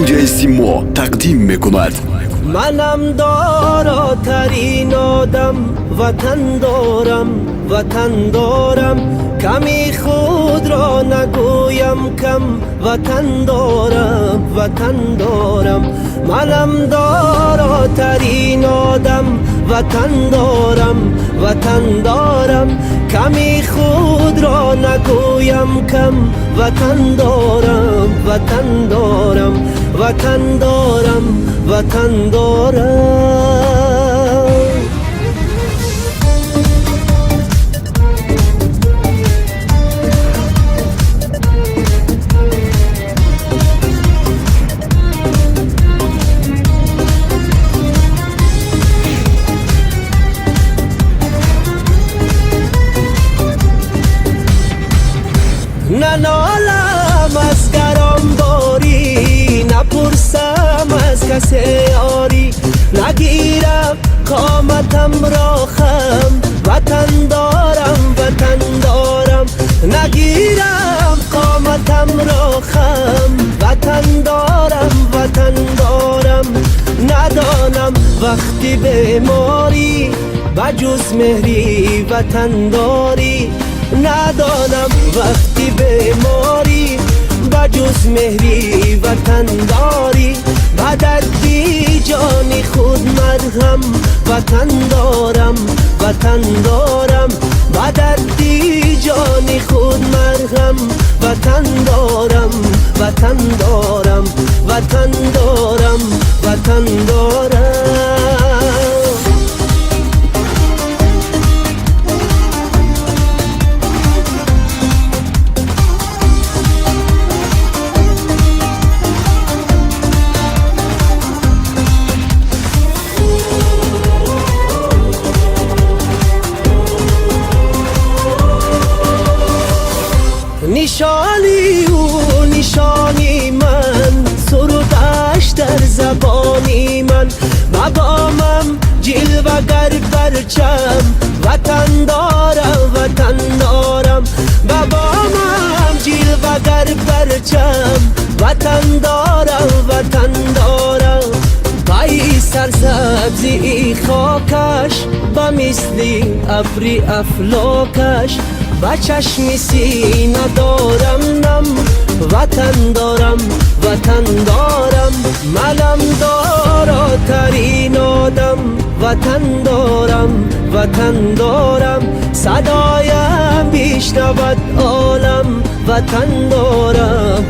استودیوی سیما تقدیم میکند. منم داراترین آدم، وطن دارم کمی خود را نگویم کم، وطن دارم منم داراترین آدم، وطن دارم کمی خود را نگویم کم، وطن دارم ننالم از گران باری، نپرسم از کسی یاری، نگیرم قامتم را خم، وطن دارم نگیرم قامتم را خم، وطن دارم ندانم وقتی بیماری بجز مهری وطن داری، ندانم وقتی بیماری بجز مهری وطن داری، به دردی جانی خود مرهم، وطن دارم به دردی جانی خود مرهم، وطن دارم نشانی او نشانی من، سرودش در زبانی من، مقامم جلوگر پرچم، وطن دارم مقامم جلوگر پرچم، وطن دارم پای سرسبزی خاکش با مثلی ابری افلاکش، با چشم سینه دارم نم، وطن دارم منم داراترین آدم، وطن دارم صدایم بیشنود عالم، وطن دارم